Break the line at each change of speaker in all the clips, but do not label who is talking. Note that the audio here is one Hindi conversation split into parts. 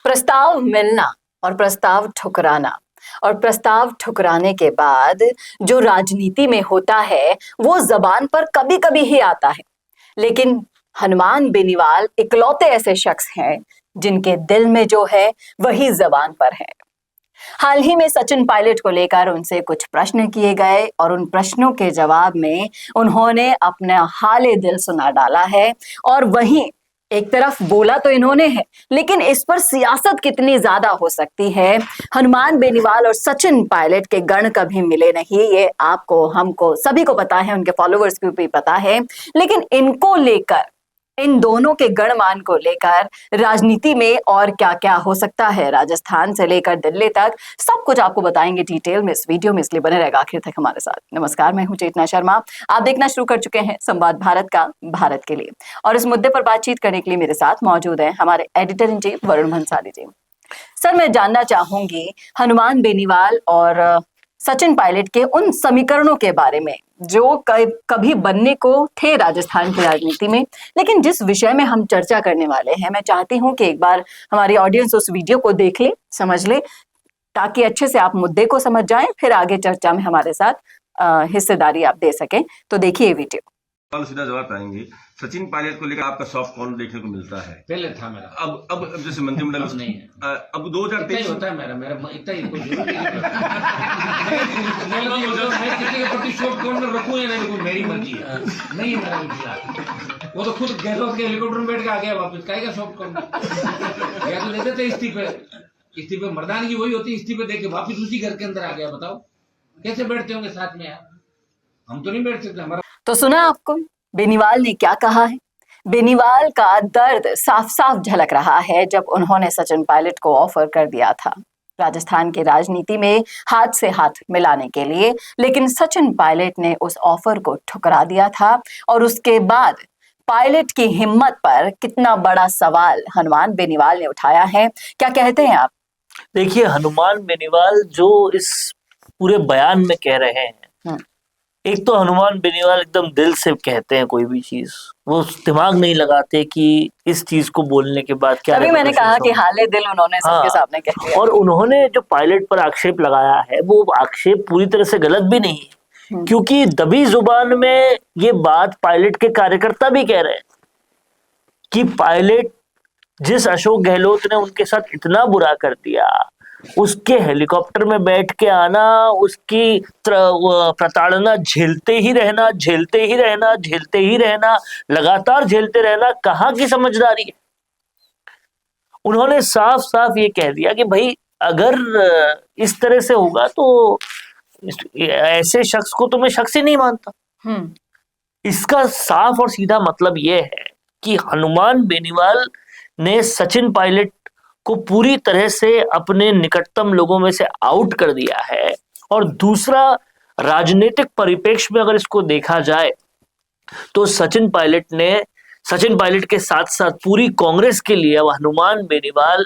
प्रस्ताव मिलना और प्रस्ताव ठुकराना और प्रस्ताव ठुकराने के बाद जो राजनीति में होता है वो जबान पर कभी कभी ही आता है, लेकिन हनुमान बेनीवाल इकलौते ऐसे शख्स हैं जिनके दिल में जो है वही जबान पर है। हाल ही में सचिन पायलट को लेकर उनसे कुछ प्रश्न किए गए और उन प्रश्नों के जवाब में उन्होंने अपना हाले दिल सुना डाला है। और वहीं एक तरफ बोला तो इन्होंने है, लेकिन इस पर सियासत कितनी ज्यादा हो सकती है। हनुमान बेनीवाल और सचिन पायलट के गण कभी मिले नहीं, ये आपको, हमको, सभी को पता है, उनके फॉलोअर्स को भी पता है। लेकिन इनको लेकर, इन दोनों के गणमान को लेकर राजनीति में और क्या क्या हो सकता है, राजस्थान से लेकर दिल्ली तक, सब कुछ आपको बताएंगे डिटेल में इस वीडियो में, इसलिए बने रहेगा आखिर तक हमारे साथ। नमस्कार, मैं हूं चेतना शर्मा। आप देखना शुरू कर चुके हैं संवाद भारत का, भारत के लिए। और इस मुद्दे पर बातचीत करने के लिए मेरे साथ मौजूद हैं हमारे editor in chief Varun Bhansali ji. Sir, मैं जानना चाहूंगी हनुमान बेनीवाल और सचिन पायलट के उन समीकरणों के बारे में जो कभी बनने को थे राजस्थान की राजनीति में, लेकिन जिस विषय में हम चर्चा करने वाले हैं, मैं चाहती हूं कि एक बार हमारी ऑडियंस उस वीडियो को देख ले, समझ ले, ताकि अच्छे से आप मुद्दे को समझ जाएं, फिर आगे चर्चा में हमारे साथ हिस्सेदारी आप दे सकें। तो देखिए वीडियो।
सीधा जवाब आएंगे। सचिन पायलट को लेकर आपका सॉफ्ट कॉर्नर देखने को मिलता है।
पहले था मेरा,
अब जैसे मंत्रिमंडल
नहीं है।
अब 2023
होता है मेरा इतना ही कोई जरूरत नहीं मैं किसी के प्रति सॉफ्ट कॉर्नर रखूं या नहीं रखूं, मेरी मर्जी है। नहीं मेरा विचार, वो तो खुद गहलोत के हेलीकॉप्टर में बैठ के आ गया वापस, काहे का सॉफ्ट कॉर्नर। या तो देते थे इस्तीफे मर्दानगी वही होती है, इस्तीफे देके वापस उसी घर के अंदर आ गया। बताओ कैसे बैठते होंगे साथ में यार, हम तो नहीं बैठ सकते। हमारा
तो सुना आपको बेनीवाल ने क्या कहा है। बेनीवाल का दर्द साफ साफ झलक रहा है जब उन्होंने सचिन पायलट को ऑफर कर दिया था राजस्थान की राजनीति में हाथ से हाथ मिलाने के लिए, लेकिन सचिन पायलट ने उस ऑफर को ठुकरा दिया था। और उसके बाद पायलट की हिम्मत पर कितना बड़ा सवाल हनुमान बेनीवाल ने उठाया है, क्या कहते हैं आप?
देखिए, हनुमान बेनीवाल जो इस पूरे बयान में कह रहे हैं, एक तो हनुमान बेनीवाल एकदम दिल से कहते हैं कोई भी चीज, वो दिमाग नहीं लगाते कि इस चीज को बोलने के बाद क्या।
तभी मैंने कहा कि हाले दिल उन्होंने सबके सामने कह दिया।
और उन्होंने जो पायलट पर आक्षेप लगाया है वो आक्षेप पूरी तरह से गलत भी नहीं है, क्योंकि दबी जुबान में ये बात पायलट के कार्यकर्ता भी कह रहे हैं कि पायलट जिस अशोक गहलोत ने उनके साथ इतना बुरा कर दिया, उसके हेलीकॉप्टर में बैठ के आना, उसकी प्रताड़ना झेलते ही रहना, लगातार झेलते रहना, कहाँ की समझदारी है। उन्होंने साफ साफ ये कह दिया कि भाई अगर इस तरह से होगा तो ऐसे शख्स को तो मैं शख्स ही नहीं मानता। इसका साफ और सीधा मतलब ये है कि हनुमान बेनीवाल ने सचिन पायलट को पूरी तरह से अपने निकटतम लोगों में से आउट कर दिया है। और दूसरा, राजनीतिक परिप्रेक्ष्य में अगर इसको देखा जाए तो सचिन पायलट के साथ साथ पूरी कांग्रेस के लिए अब हनुमान बेनीवाल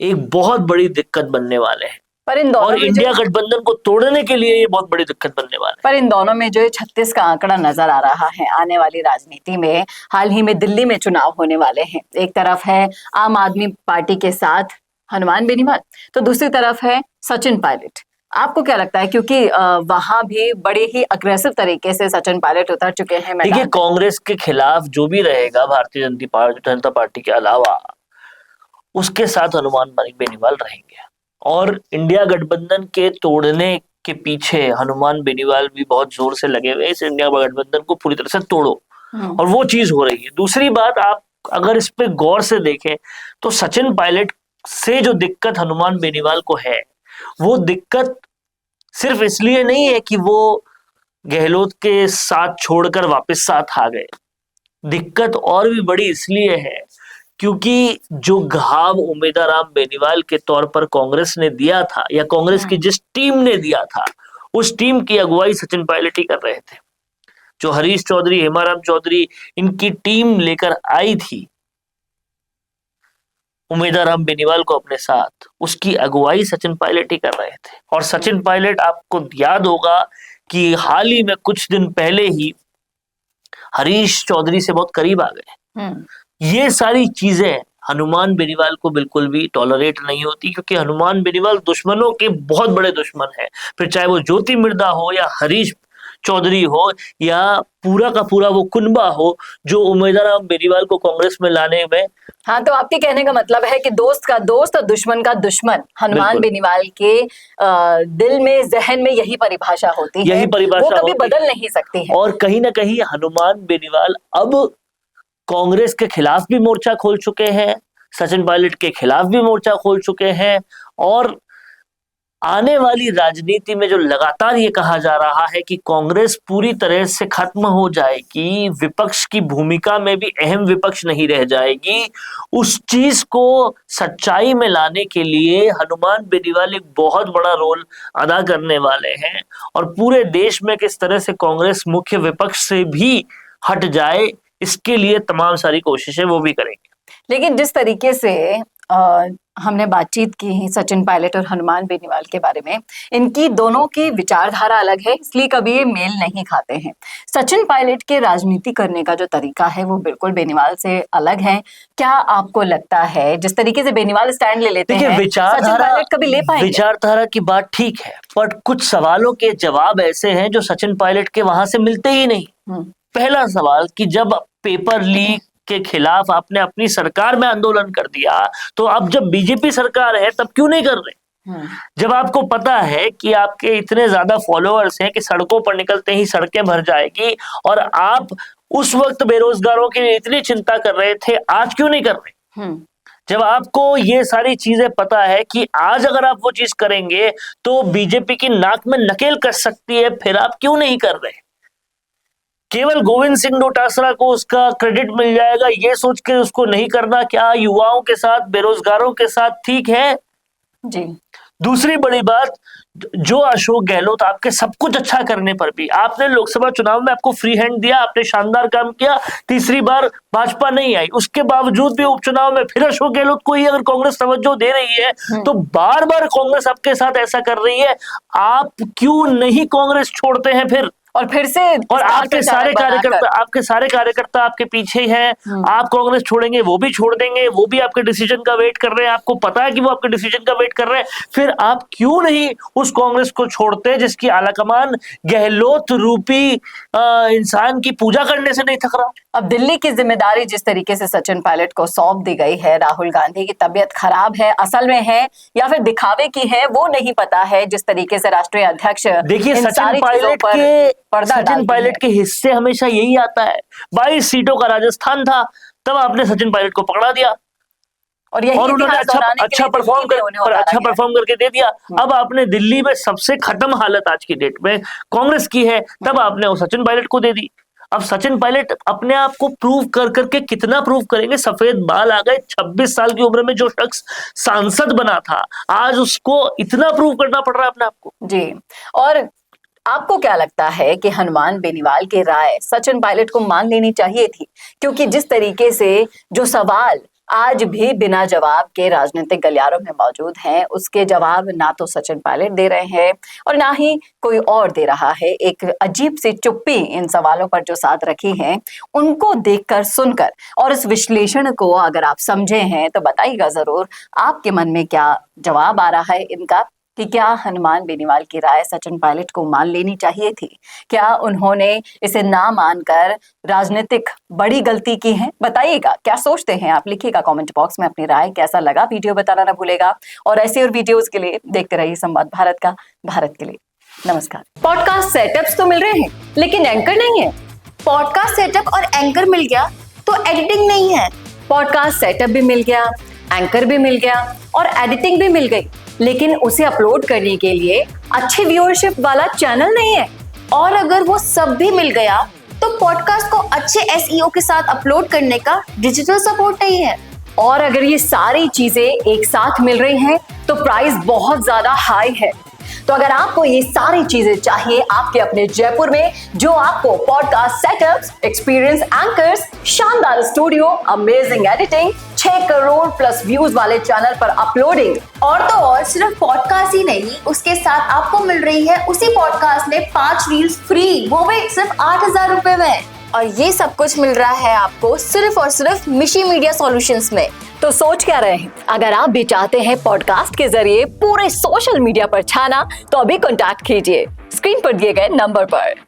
एक बहुत बड़ी दिक्कत बनने वाले हैं। और इंडिया गठबंधन को तोड़ने के लिए ये बहुत बड़ी दिक्कत बनने वाला है।
पर इन दोनों में जो 36 का आंकड़ा नजर आ रहा है आने वाली राजनीति में, हाल ही में दिल्ली में चुनाव होने वाले हैं। एक तरफ है आम आदमी पार्टी के साथ हनुमान बेनीवाल, तो दूसरी तरफ है सचिन पायलट। आपको क्या लगता है, क्योंकि वहां भी बड़े ही अग्रेसिव तरीके से सचिन पायलट उतर चुके हैं।
देखिए, कांग्रेस के खिलाफ जो भी रहेगा भारतीय जनता पार्टी के अलावा, उसके साथ हनुमान बेनीवाल रहेंगे। और इंडिया गठबंधन के तोड़ने के पीछे हनुमान बेनीवाल भी बहुत जोर से लगे हुए, इस इंडिया गठबंधन को पूरी तरह से तोड़ो, और वो चीज हो रही है। दूसरी बात, आप अगर इस पे गौर से देखें तो सचिन पायलट से जो दिक्कत हनुमान बेनीवाल को है, वो दिक्कत सिर्फ इसलिए नहीं है कि वो गहलोत के साथ छोड़कर वापस साथ आ गए। दिक्कत और भी बड़ी इसलिए है क्योंकि जो घाव उमेदाराम बेनीवाल के तौर पर कांग्रेस ने दिया था, या कांग्रेस की जिस टीम ने दिया था, उस टीम की अगुवाई सचिन पायलट ही कर रहे थे। जो हरीश चौधरी, हेमाराम चौधरी, इनकी टीम लेकर आई थी उमेदाराम बेनीवाल को अपने साथ, उसकी अगुवाई सचिन पायलट ही कर रहे थे। और सचिन पायलट, आपको याद होगा कि हाल ही में कुछ दिन पहले ही हरीश चौधरी से बहुत करीब आ गए। ये सारी चीजें हनुमान बेनीवाल को बिल्कुल भी टॉलरेट नहीं होती, क्योंकि हनुमान बेनीवाल दुश्मनों के बहुत बड़े दुश्मन है। फिर चाहे वो ज्योति मिर्धा हो या हरीश चौधरी हो या पूरा का पूरा वो कुनबा हो जो उमेदवार बेनीवाल को कांग्रेस में लाने में।
हाँ, तो आपके कहने का मतलब है कि दोस्त का दोस्त और दुश्मन का दुश्मन हनुमान बेनीवाल के दिल में, जहन में यही परिभाषा होती है,
यही परिभाषा
वो कभी बदल नहीं सकती है।
और कहीं ना कहीं हनुमान बेनीवाल अब कांग्रेस के खिलाफ भी मोर्चा खोल चुके हैं, सचिन पायलट के खिलाफ भी मोर्चा खोल चुके हैं, और आने वाली राजनीति में जो लगातार ये कहा जा रहा है कि कांग्रेस पूरी तरह से खत्म हो जाएगी, विपक्ष की भूमिका में भी अहम विपक्ष नहीं रह जाएगी, उस चीज को सच्चाई में लाने के लिए हनुमान बेनीवाल एक बहुत बड़ा रोल अदा करने वाले हैं। और पूरे देश में किस तरह से कांग्रेस मुख्य विपक्ष से भी हट जाए, इसके लिए तमाम सारी कोशिशें वो भी करेंगे।
लेकिन जिस तरीके से हमने बातचीत की सचिन पायलट और हनुमान बेनीवाल के बारे में, इनकी दोनों की विचारधारा अलग है, इसलिए कभी ये मेल नहीं खाते हैं। सचिन पायलट के राजनीति करने का जो तरीका है वो बिल्कुल बेनीवाल से अलग है। क्या आपको लगता है जिस तरीके से बेनीवाल स्टैंड ले लेते हैं, सचिन पायलट कभी ले पाएंगे?
विचारधारा की बात ठीक है, पर कुछ सवालों के जवाब ऐसे हैं जो सचिन पायलट के वहां से मिलते ही नहीं। पहला सवाल कि जब पेपर लीक के खिलाफ आपने अपनी सरकार में आंदोलन कर दिया, तो अब जब बीजेपी सरकार है तब क्यों नहीं कर रहे? जब आपको पता है कि आपके इतने ज्यादा फॉलोअर्स हैं कि सड़कों पर निकलते ही सड़कें भर जाएगी, और आप उस वक्त बेरोजगारों की इतनी चिंता कर रहे थे, आज क्यों नहीं कर रहे? जब आपको ये सारी चीजें पता है कि आज अगर आप वो चीज करेंगे तो बीजेपी की नाक में नकेल कस सकती है, फिर आप क्यों नहीं कर रहे? केवल गोविंद सिंह डोटासरा को उसका क्रेडिट मिल जाएगा ये सोच के उसको नहीं करना क्या युवाओं के साथ, बेरोजगारों के साथ ठीक है
जी।
दूसरी बड़ी बात, जो अशोक गहलोत आपके सब कुछ अच्छा करने पर भी, आपने लोकसभा चुनाव में आपको फ्री हैंड दिया, आपने शानदार काम किया, तीसरी बार भाजपा नहीं आई, उसके बावजूद भी उपचुनाव में फिर अशोक गहलोत को ही अगर कांग्रेस तवज्जो दे रही है तो बार बार कांग्रेस आपके साथ ऐसा कर रही है, आप क्यों नहीं कांग्रेस छोड़ते हैं फिर?
और फिर से
और आपके सारे कार्यकर्ता आपके पीछे हैं, आप कांग्रेस छोड़ेंगे वो भी छोड़ देंगे, वो भी आपके डिसीजन का वेट कर रहे हैं, आपको पता है कि वो आपके डिसीजन का वेट कर रहे हैं, फिर आप क्यों नहीं उस कांग्रेस को छोड़ते जिसकी आलाकमान गहलोत रूपी इंसान की पूजा करने से नहीं थक रहा?
अब दिल्ली की जिम्मेदारी जिस तरीके से सचिन पायलट को सौंप दी गई है, राहुल गांधी की तबीयत खराब है, असल में है या फिर दिखावे की है, वो नहीं पता है। जिस तरीके से राष्ट्रीय अध्यक्ष
देखिए सचिन पायलट के हिस्से हमेशा यही आता है। 22 सीटों का राजस्थान था, तब आपने सचिन पायलट को पकड़ा दिया और उन्होंने अच्छा परफॉर्म करके दे दिया। अब आपने दिल्ली में सबसे खत्म हालत आज की डेट में कांग्रेस की है, तब आपने वो सचिन पायलट को दे दी। अब सचिन पायलट अपने आप को प्रूव कर करके कितना प्रूव करेंगे? सफेद बाल आ गए, 26 साल की उम्र में जो शख्स सांसद बना था, आज उसको इतना प्रूव करना पड़ रहा है अपने आप को।
जी, और आपको क्या लगता है कि हनुमान बेनीवाल की राय सचिन पायलट को मान लेनी चाहिए थी? क्योंकि जिस तरीके से जो सवाल आज भी बिना जवाब के राजनीतिक गलियारों में मौजूद हैं, उसके जवाब ना तो सचिन पायलट दे रहे हैं और ना ही कोई और दे रहा है। एक अजीब सी चुप्पी इन सवालों पर जो साथ रखी है, उनको देखकर, सुनकर और इस विश्लेषण को अगर आप समझे हैं तो बताइएगा जरूर आपके मन में क्या जवाब आ रहा है इनका, कि क्या हनुमान बेनीवाल की राय सचिन पायलट को मान लेनी चाहिए थी? क्या उन्होंने इसे ना मानकर राजनीतिक बड़ी गलती की है? बताइएगा क्या सोचते हैं आप, लिखिएगा कमेंट बॉक्स में अपनी राय। कैसा लगा वीडियो बताना ना भूलेगा, और ऐसे और वीडियोस के लिए देखते रहिए संवाद भारत का, भारत के लिए। नमस्कार। पॉडकास्ट सेटअप्स तो मिल रहे हैं लेकिन एंकर नहीं है।
पॉडकास्ट सेटअप और एंकर मिल गया तो एडिटिंग नहीं है।
पॉडकास्ट सेटअप भी मिल गया, एंकर भी मिल गया और एडिटिंग भी मिल गई, लेकिन उसे अपलोड करने के लिए अच्छी व्यूअरशिप वाला चैनल नहीं है।
और अगर वो सब भी मिल गया तो पॉडकास्ट को अच्छे एसईओ के साथ अपलोड करने का डिजिटल सपोर्ट नहीं है।
और अगर ये सारी चीजें एक साथ मिल रही हैं तो प्राइस बहुत ज्यादा हाई है। तो अगर आपको ये सारी चीजें चाहिए आपके अपने जयपुर में, जो आपको पॉडकास्ट सेटअप्स, एक्सपीरियंस एंकर्स, शानदार studio, amazing editing, 6 crore plus views वाले चैनल पर अपलोडिंग,
और तो और सिर्फ पॉडकास्ट ही नहीं, उसके साथ आपको मिल रही है उसी पॉडकास्ट में 5 रील्स फ्री, वो भी सिर्फ 8,000 रुपए में। और ये सब कुछ मिल रहा है आपको सिर्फ और सिर्फ मिशी मीडिया सॉल्यूशंस में।
तो सोच क्या रहे हैं, अगर आप भी चाहते हैं पॉडकास्ट के जरिए पूरे सोशल मीडिया पर छाना तो अभी कॉन्टैक्ट कीजिए स्क्रीन पर दिए गए नंबर पर।